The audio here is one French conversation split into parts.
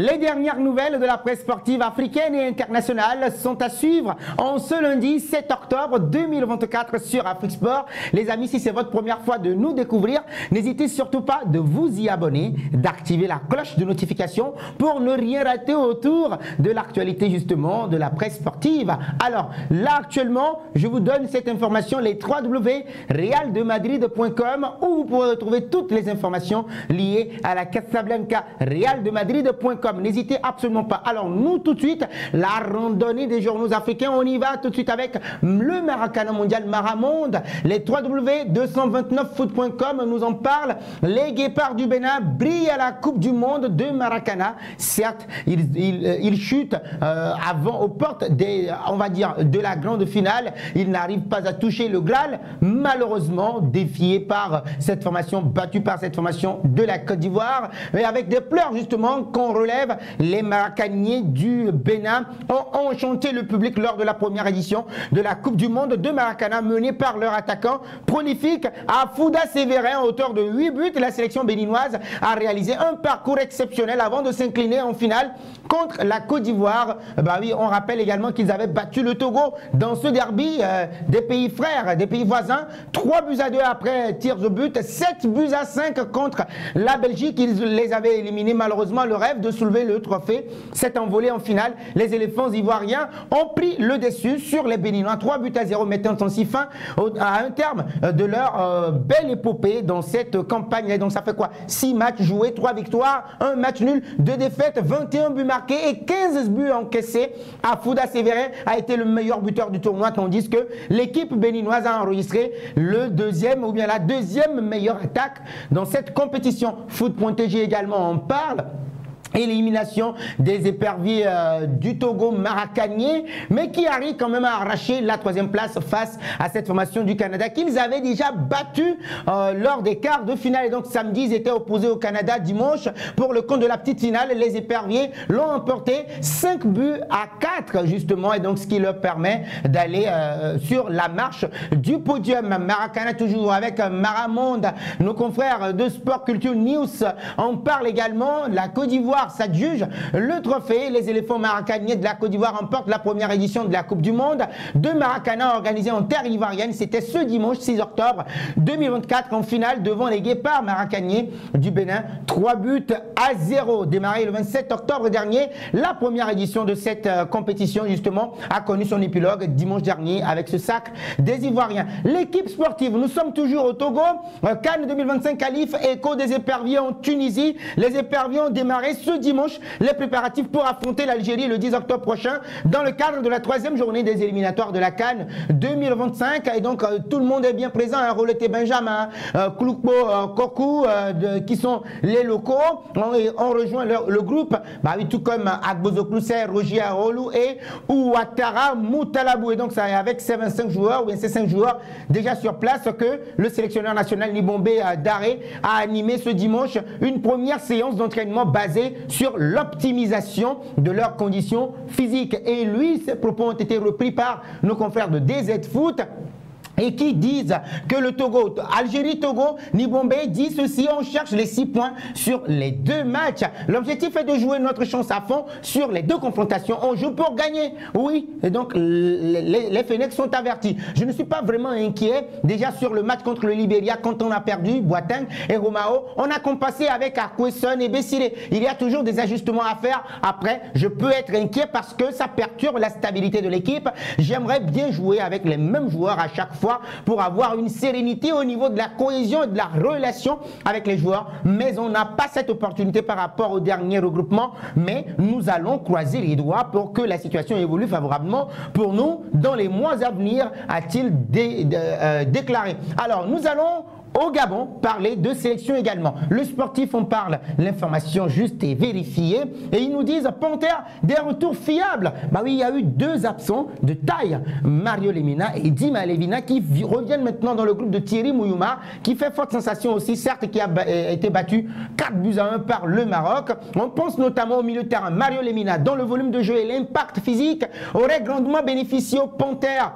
Les dernières nouvelles de la presse sportive africaine et internationale sont à suivre en ce lundi 7 octobre 2024 sur Afrique Sport. Les amis, si c'est votre première fois de nous découvrir, n'hésitez surtout pas de vous y abonner, d'activer la cloche de notification pour ne rien rater autour de l'actualité justement de la presse sportive. Alors là actuellement, je vous donne cette information, les www.realdemadrid.com où vous pourrez retrouver toutes les informations liées à la Casablanca, realdemadrid.com. N'hésitez absolument pas. Alors nous tout de suite, la randonnée des journaux africains, on y va tout de suite avec le Maracana mondial Maramonde. Les www.229foot.com nous en parlent. Les Guépards du Bénin brillent à la Coupe du Monde de Maracana. Certes, ils chutent aux portes on va dire, de la grande finale. Ils n'arrivent pas à toucher le Graal. Malheureusement, défiés par cette formation, battus par cette formation de la Côte d'Ivoire. Mais avec des pleurs justement qu'on relève, les Maracaniers du Bénin ont enchanté le public lors de la première édition de la Coupe du Monde de Maracana menée par leur attaquant prolifique Afouda Sévérin, auteur de 8 buts. La sélection béninoise a réalisé un parcours exceptionnel avant de s'incliner en finale contre la Côte d'Ivoire. Bah oui, on rappelle également qu'ils avaient battu le Togo dans ce derby des pays frères, des pays voisins. 3 buts à 2 après tirs au but, 7 buts à 5 contre la Belgique. Ils les avaient éliminés. Malheureusement, le rêve de soulever le trophée s'est envolé en finale. Les éléphants ivoiriens ont pris le dessus sur les Béninois. 3 buts à 0 mettant ainsi fin à un terme de leur belle épopée dans cette campagne. Et donc ça fait quoi? 6 matchs joués, 3 victoires, 1 match nul, 2 défaites, 21 buts marqués et 15 buts encaissés. Afouda Sévérin a été le meilleur buteur du tournoi, tandis que l'équipe béninoise a enregistré la deuxième meilleure attaque dans cette compétition. Foot.tg également en parle. Élimination des éperviers du Togo maracanier, mais qui arrive quand même à arracher la 3e place face à cette formation du Canada qu'ils avaient déjà battu lors des quarts de finale. Et donc samedi, ils étaient opposés au Canada. Dimanche, pour le compte de la petite finale, les éperviers l'ont emporté 5 buts à 4 justement, et donc ce qui leur permet d'aller sur la marche du podium. Maracana toujours avec Maramonde. Nos confrères de Sport Culture News en parlent également. La Côte d'Ivoire s'adjuge le trophée. Les éléphants maracaniers de la Côte d'Ivoire remportent la première édition de la Coupe du Monde de Maracana organisée en terre ivoirienne. C'était ce dimanche 6 octobre 2024 en finale devant les Guépards maracaniers du Bénin. 3 buts à 0. Démarré le 27 octobre dernier, la première édition de cette compétition justement a connu son épilogue dimanche dernier avec ce sacre des Ivoiriens. L'équipe sportive, nous sommes toujours au Togo. Cannes 2025 qualif, écho des éperviers en Tunisie. Les éperviers ont démarré ce dimanche les préparatifs pour affronter l'Algérie le 10 octobre prochain dans le cadre de la 3e journée des éliminatoires de la CAN 2025. Et donc tout le monde est bien présent, hein, Roleté Benjamin, Kloukbo Kokou, qui sont les locaux. On rejoint le groupe, bah oui, tout comme Agbozo Kloussé, Roger Arolou et Ouattara Moutalabou. Et donc ça est avec ces 25 joueurs, ou bien ces 5 joueurs déjà sur place, que le sélectionneur national Nibombe Daré a animé ce dimanche une première séance d'entraînement basée sur l'optimisation de leurs conditions physiques. Et lui, ces propos ont été repris par nos confrères de DZ Foot, et qui disent que le Togo, Algérie-Togo, Nibombe dit ceci: on cherche les 6 points sur les 2 matchs. L'objectif est de jouer notre chance à fond sur les 2 confrontations. On joue pour gagner, oui. Et donc les Fennecs sont avertis. Je ne suis pas vraiment inquiet. Déjà sur le match contre le Libéria, quand on a perdu Boateng et Romao, on a compassé avec Akwesson et Bessiré. Il y a toujours des ajustements à faire. Après, je peux être inquiet parce que ça perturbe la stabilité de l'équipe. J'aimerais bien jouer avec les mêmes joueurs à chaque fois pour avoir une sérénité au niveau de la cohésion et de la relation avec les joueurs, mais on n'a pas cette opportunité par rapport au dernier regroupement. Mais nous allons croiser les doigts pour que la situation évolue favorablement pour nous dans les mois à venir, a-t-il déclaré. Alors nous allons au Gabon parler de sélection également. Le sportif en parle, l'information juste et vérifiée, et ils nous disent Panthère, des retours fiables. Bah oui, il y a eu 2 absents de taille, Mario Lemina et Dima Levina, qui reviennent maintenant dans le groupe de Thierry Mouyouma, qui fait forte sensation aussi, certes, qui a été battu 4 buts à 1 par le Maroc. On pense notamment au milieu de terrain Mario Lemina, dont le volume de jeu et l'impact physique auraient grandement bénéficié aux Panthères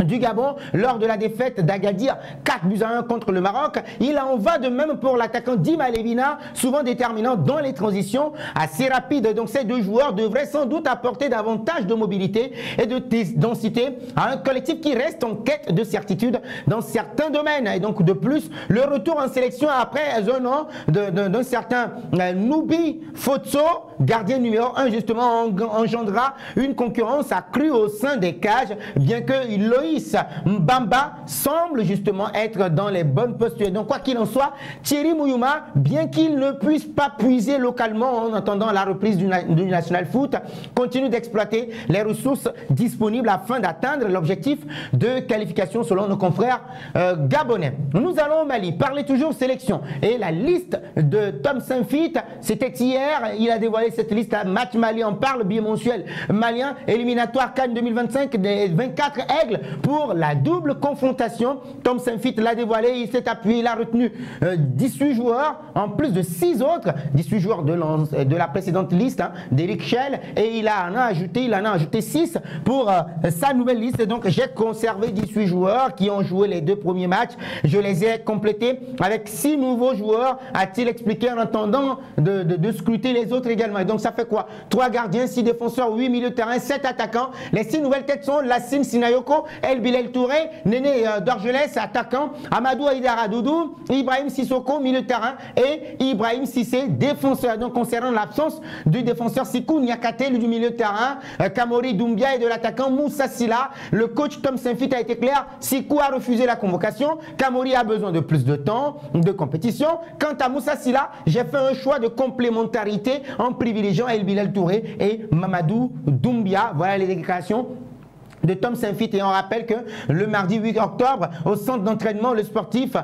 du Gabon lors de la défaite d'Agadir 4-1 contre le Maroc. Il en va de même pour l'attaquant Dima Levina, souvent déterminant dans les transitions assez rapides. Donc ces deux joueurs devraient sans doute apporter davantage de mobilité et de densité à un collectif qui reste en quête de certitude dans certains domaines. Et donc de plus, le retour en sélection après un an d'un certain Noubi Fotso, gardien numéro 1 justement, engendra une concurrence accrue au sein des cages, bien que Loïs Mbamba semble justement être dans les bonnes postures. Donc quoi qu'il en soit, Thierry Mouyouma, bien qu'il ne puisse pas puiser localement en attendant la reprise du National Foot, continue d'exploiter les ressources disponibles afin d'atteindre l'objectif de qualification selon nos confrères gabonais. Nous allons au Mali, parler toujours sélection et la liste de Tom Saintfiet, c'était hier, il a dévoilé cette liste à Match Mali, on parle bimensuel malien, éliminatoire CAN 2025 des 24 aigles pour la double confrontation. Tom Saintfiet l'a dévoilé, il s'est appuyé, il a retenu 18 joueurs en plus de 6 autres, 18 joueurs de la précédente liste d'Eric Schell, et il en a ajouté 6 pour sa nouvelle liste. Donc j'ai conservé 18 joueurs qui ont joué les 2 premiers matchs, je les ai complétés avec 6 nouveaux joueurs, a-t-il expliqué, en attendant de scruter les autres également. Et donc ça fait quoi? 3 gardiens, 6 défenseurs, 8 milieux de terrain, 7 attaquants. Les 6 nouvelles têtes sont Lassine Sinayoko, El Bilal Touré, Néné Dorgelès, attaquant, Amadou Aïdara Doudou, Ibrahim Sissoko, milieu de terrain, et Ibrahim Sissé, défenseur. Donc concernant l'absence du défenseur Sikou Niakate, du milieu de terrain, Kamori Doumbia et de l'attaquant Moussa Silla, le coach Tom Saintfiet a été clair, Sikou a refusé la convocation, Kamori a besoin de plus de temps de compétition. Quant à Moussa Silla, j'ai fait un choix de complémentarité en privilégiant El Bilal Touré et Mamadou Doumbia. Voilà les déclarations de Tom Saintfiet. Et on rappelle que le mardi 8 octobre, au centre d'entraînement, le sportif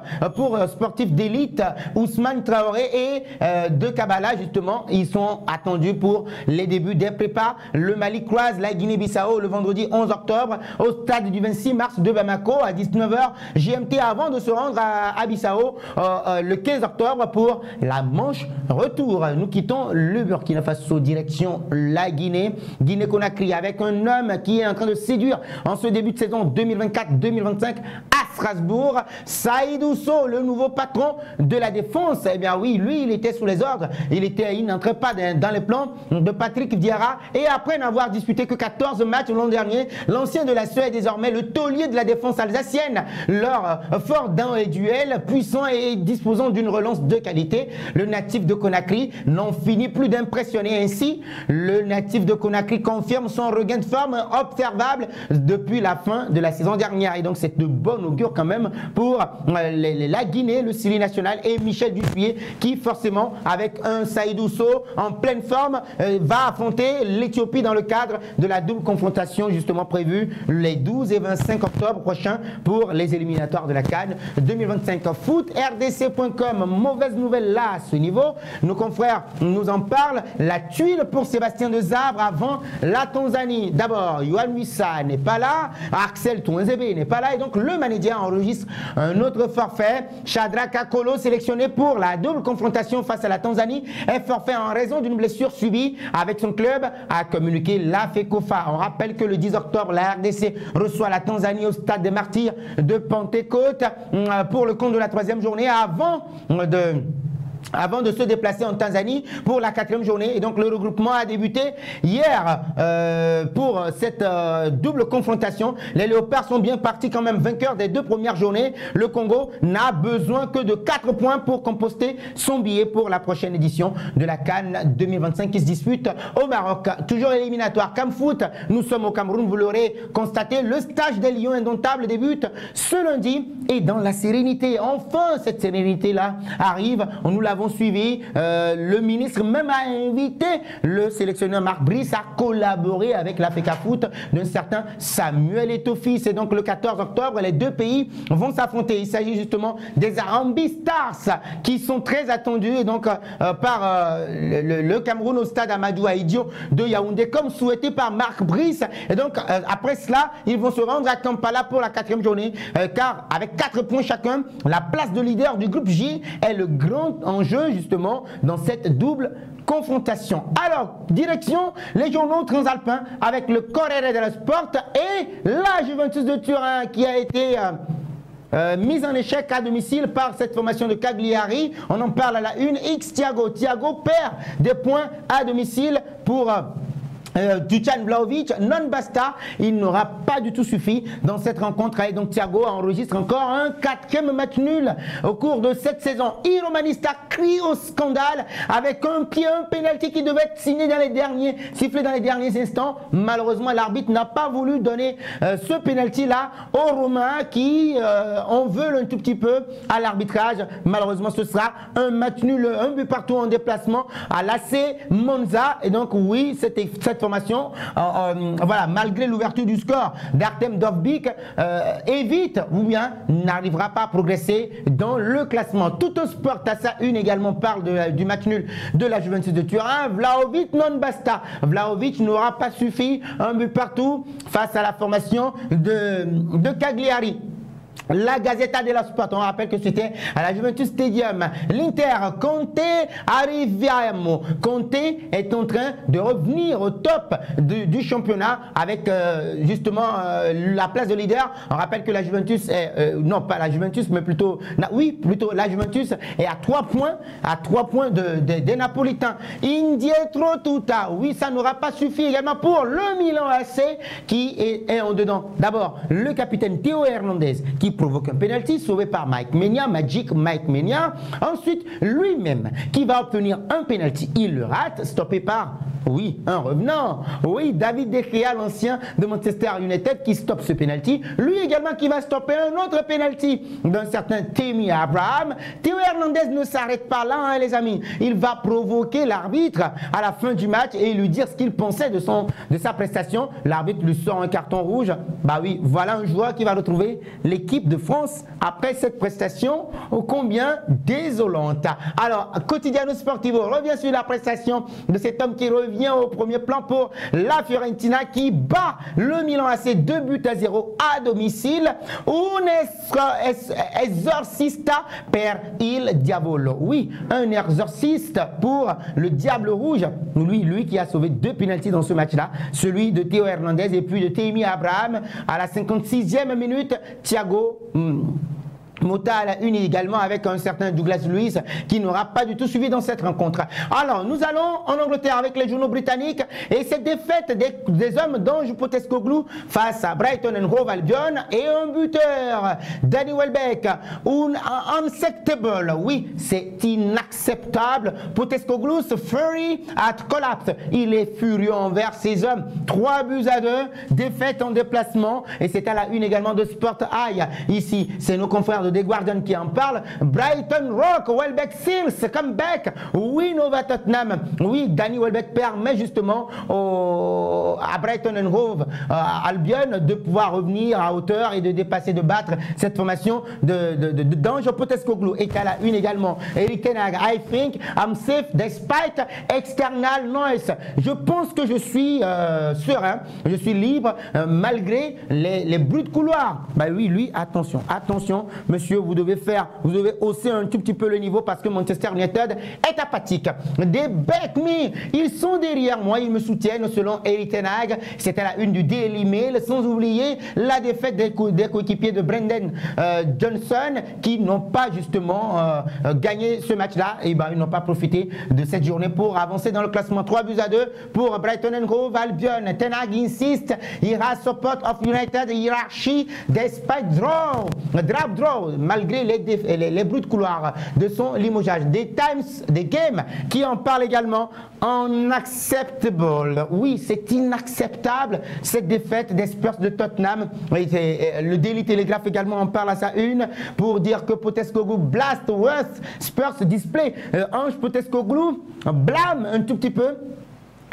d'élite Ousmane Traoré et de Kabbalah, justement, ils sont attendus pour les débuts des prépas. Le Mali croise la Guinée-Bissau le vendredi 11 octobre au stade du 26 mars de Bamako à 19h GMT, avant de se rendre à Bissau le 15 octobre pour la manche retour. Nous quittons le Burkina Faso direction la Guinée-Conakry, avec un homme qui est en train de séduire en ce début de saison 2024-2025 à Strasbourg, Saïdou Sow, le nouveau patron de la défense. Eh bien oui, lui, il était sous les ordres, il n'entrait pas dans les plans de Patrick Vieira, et après n'avoir disputé que 14 matchs l'an dernier, l'ancien de la Suède est désormais le taulier de la défense alsacienne. Leur fort dans les duels, puissant et disposant d'une relance de qualité, le natif de Conakry n'en finit plus d'impressionner. Ainsi, le natif de Conakry confirme son regain de forme observable depuis la fin de la saison dernière. Et donc c'est de bon augure quand même pour la Guinée, le Sili national et Michel Dupuyé, qui forcément avec un Saïdou Sow en pleine forme va affronter l'Éthiopie dans le cadre de la double confrontation justement prévue les 12 et 25 octobre prochains pour les éliminatoires de la CAN 2025. Foot RDC.com, mauvaise nouvelle là à ce niveau, nos confrères nous en parlent, la tuile pour Sébastien Desabre avant la Tanzanie. D'abord, Yohan Wissa n'est pas là, Axel Touenzebe n'est pas là, et donc le manager enregistre un autre forfait. Shadrack Akolo, sélectionné pour la double confrontation face à la Tanzanie, est forfait en raison d'une blessure subie avec son club, a communiqué la FECOFA. On rappelle que le 10 octobre, la RDC reçoit la Tanzanie au stade des Martyrs de Pentecôte pour le compte de la 3e journée avant de se déplacer en Tanzanie pour la 4e journée. Et donc le regroupement a débuté hier pour cette double confrontation. Les Léopards sont bien partis quand même vainqueurs des 2 premières journées. Le Congo n'a besoin que de 4 points pour composter son billet pour la prochaine édition de la CAN 2025 qui se dispute au Maroc. Toujours éliminatoire Cam Foot, nous sommes au Cameroun, vous l'aurez constaté. Le stage des Lions indomptables débute ce lundi et dans la sérénité. Enfin, cette sérénité-là arrive. Nous l'avons suivi, le ministre même a invité le sélectionneur Marc Brice à collaborer avec l'Africa Foot d'un certain Samuel Eto'o. C'est donc le 14 octobre, les 2 pays vont s'affronter. Il s'agit justement des Harambee Stars qui sont très attendus et donc par le Cameroun au stade Amadou Ahidjo de Yaoundé, comme souhaité par Marc Brice. Et donc après cela, ils vont se rendre à Kampala pour la 4e journée, car avec 4 points chacun, la place de leader du groupe J est le grand enjeu en jeu justement dans cette double confrontation. Alors, direction les journaux transalpins avec le Corriere dello Sport et la Juventus de Turin qui a été mise en échec à domicile par cette formation de Cagliari. On en parle à la une. Thiago perd des points à domicile pour Dusan Vlahovic. Non basta, il n'aura pas du tout suffi dans cette rencontre et donc Thiago enregistre encore un 4e match nul au cours de cette saison. I Romanista crie au scandale avec un penalty qui devait être signé dans les derniers, sifflé dans les derniers instants. Malheureusement, l'arbitre n'a pas voulu donner ce penalty là aux Romains qui en veulent un tout petit peu à l'arbitrage. Malheureusement, ce sera un match nul, un but partout en déplacement à l'AC Monza. Et donc oui, cette formation, voilà, malgré l'ouverture du score d'Artem Dovbyk, évite ou bien n'arrivera pas à progresser dans le classement. Tout un sport à sa une également parle du match nul de la Juventus de Turin. Vlahovic non basta. Vlahovic n'aura pas suffi, un but partout face à la formation de Cagliari. La Gazzetta dello Sport, on rappelle que c'était à la Juventus Stadium. L'Inter, Conte, arriviamo. Conte est en train de revenir au top du championnat avec justement la place de leader. On rappelle que la Juventus est, non pas la Juventus, mais plutôt, plutôt la Juventus est à 3 points des Napolitains. Indietro tutta, oui, ça n'aura pas suffi également pour le Milan AC qui est en dedans. D'abord, le capitaine Théo Hernandez qui provoque un penalty sauvé par Mike Maignan, Magic Mike Maignan. Ensuite, lui-même qui va obtenir un penalty, il le rate, stoppé par, oui, un revenant. Oui, David De Gea, l'ancien de Manchester United, qui stoppe ce penalty. Lui également qui va stopper un autre penalty d'un certain Tammy Abraham. Théo Hernandez ne s'arrête pas là, hein, les amis. Il va provoquer l'arbitre à la fin du match et lui dire ce qu'il pensait de sa prestation. L'arbitre lui sort un carton rouge. Bah oui, voilà un joueur qui va retrouver l'équipe de France après cette prestation ô combien désolante. Alors, Quotidiano Sportivo revient sur la prestation de cet homme qui revient au premier plan pour la Fiorentina qui bat le Milan AC 2-0 à domicile. Un exorcista per il Diavolo. Oui, un exorciste pour le Diable Rouge. Lui qui a sauvé 2 pénaltys dans ce match-là. Celui de Théo Hernandez et puis de Tammy Abraham à la 56e minute. Thiago Motta à la une également avec un certain Douglas Luiz qui n'aura pas du tout suivi dans cette rencontre. Alors, nous allons en Angleterre avec les journaux britanniques et cette défaite des hommes d'Ange Postecoglou face à Brighton and Hove Albion et un buteur, Danny Welbeck, unacceptable. Oui, c'est inacceptable. Postecoglou, fury at collapse. Il est furieux envers ces hommes. 3-2, défaite en déplacement et c'est à la une également de Sport Eye. Ici, c'est nos confrères de The Guardian qui en parle. Brighton Rock, Welbeck Seals, comeback, win over Tottenham. Oui, Danny Welbeck permet justement à Brighton and Hove Albion de pouvoir revenir à hauteur et de dépasser, de battre cette formation d'Ange Postecoglou. Et à la une également, Eric Ten Hag, I think I'm safe despite external noise. Je pense que je suis serein, je suis libre malgré les bruits de couloir. Bah oui, lui, attention, monsieur, vous devez hausser un tout petit peu le niveau parce que Manchester United est apathique. Des back me, ils sont derrière moi, ils me soutiennent selon Eric Ten Hag. C'est à la une du Daily Mail, sans oublier la défaite des coéquipiers de Brendan Johnson qui n'ont pas justement gagné ce match-là. Et ben, ils n'ont pas profité de cette journée pour avancer dans le classement. 3-2 pour Brighton and Hove Albion. Ten Hag insiste, il a support of United hierarchy despite drop draw, malgré les bruits de couloir de son limogeage. Des Games qui en parlent également. Unacceptable. Oui, c'est inacceptable cette défaite des Spurs de Tottenham. Le Daily Telegraph également en parle à sa une pour dire que Postecoglou blast worth Spurs display. Ange Postecoglou blâme un tout petit peu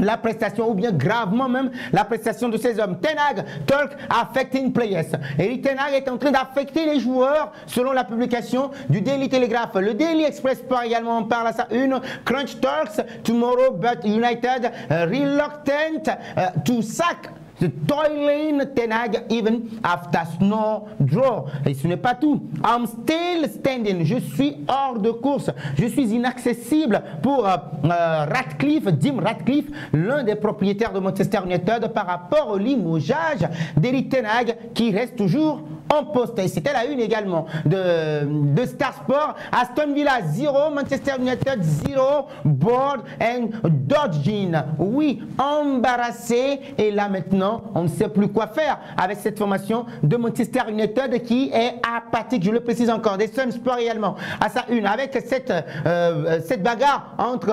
la prestation ou bien gravement même la prestation de ces hommes. Ten Hag talk affecting players. Et Ten Hag est en train d'affecter les joueurs selon la publication du Daily Telegraph. Le Daily Express Sport également en parle à sa une. Crunch talks tomorrow but United reluctant to sack The toiling Ten Hag even after snow draw. Et ce n'est pas tout. I'm still standing. Je suis hors de course. Je suis inaccessible pour Ratcliffe, Jim Ratcliffe, l'un des propriétaires de Manchester United, par rapport au limogeage d'Eric Ten Hag qui reste toujours en poste. Et c'était la une également de Star Sport. Aston Villa 0, Manchester United 0, bored and dodging. Oui, embarrassé. Et là maintenant, on ne sait plus quoi faire avec cette formation de Manchester United qui est apathique. Je le précise encore. Des Sun Sport également à sa une avec cette bagarre entre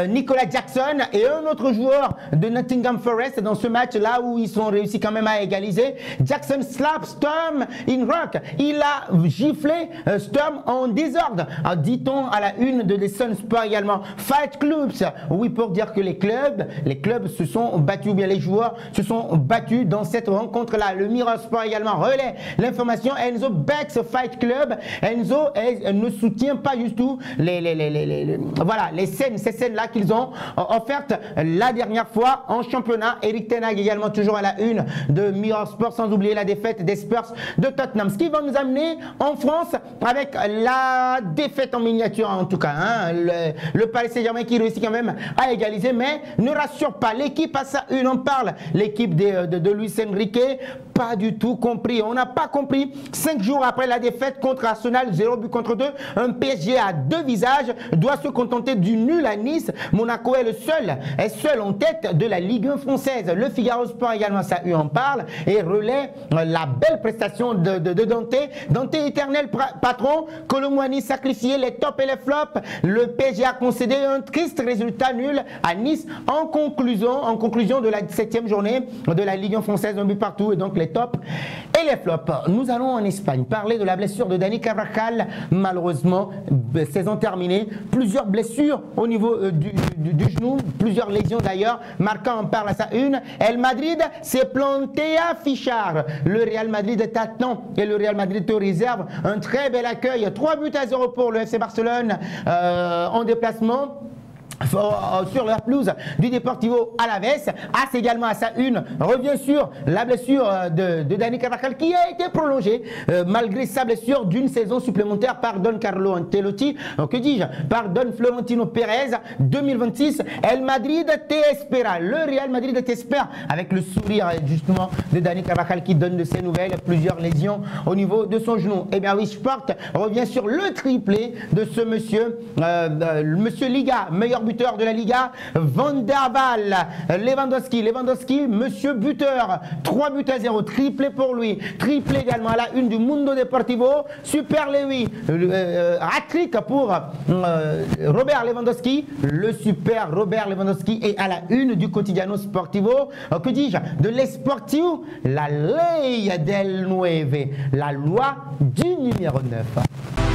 Nicolas Jackson et un autre joueur de Nottingham Forest dans ce match là où ils ont réussi quand même à égaliser. Jackson slap Sturm in rock. Il a giflé Sturm en désordre, dit-on à la une de The Sun Sport également. Fight Clubs, oui, pour dire que les clubs se sont battus, ou bien les joueurs se sont battus dans cette rencontre là. Le Mirror Sport également relaie l'information. Enzo backs Fight Club. Enzo ne soutient pas du tout voilà, les scènes, ces scènes-là qu'ils ont offertes la dernière fois en championnat. Eric Ten Hag également toujours à la une de Mirror Sport, sans oublier la défaite des Spurs de Tottenham. Ce qui va nous amener en France avec la défaite en miniature en tout cas. Hein, le Paris Saint-Germain qui réussit quand même à égaliser, mais ne rassure pas. L'équipe à sa une, on parle. L'équipe de Luis Enrique, pas du tout compris. On n'a pas compris. 5 jours après la défaite contre Arsenal, 0 but contre 2, un PSG à 2 visages doit se contenter du nul à Nice. Monaco est seul en tête de la Ligue 1 française. Le Figaro Sport également, ça en parle et relaie la belle prestation de Dante. Dante éternel patron, Colomboigny sacrifié, les tops et les flops. Le PSG a concédé un triste résultat nul à Nice en conclusion de la 7e journée de la Ligue 1 française, un but partout, et donc les tops et les flops. Nous allons en Espagne parler de la blessure de Dani Carvajal. Malheureusement, saison terminée, plusieurs blessures au niveau du genou, plusieurs lésions d'ailleurs. Marca en parle à sa une. El Madrid s'est planté à Fichard. Le Real Madrid est attenant et le Real Madrid te réserve un très bel accueil. 3-0 pour le FC Barcelone en déplacement sur la pelouse du Deportivo Alavés. As également à sa une revient sur la blessure de Dani Carvajal qui a été prolongée malgré sa blessure d'une saison supplémentaire par Don Carlo Ancelotti, que dis-je, par Don Florentino Pérez. 2026, El Madrid te espera. Le Real Madrid t'espère, avec le sourire justement de Dani Carvajal qui donne de ses nouvelles, plusieurs lésions au niveau de son genou. Et bien oui, Sport revient sur le triplé de ce monsieur, monsieur Liga, meilleur buteur de la Liga, Van der Waal, Lewandowski, monsieur buteur, 3-0, triplé pour lui, triplé également à la une du Mundo Deportivo, Super Lewy, hat-trick pour Robert Lewandowski, le super Robert Lewandowski est à la une du Quotidiano Sportivo, que dis-je, de l'Esportivo, la ley del 9, la loi du numéro 9.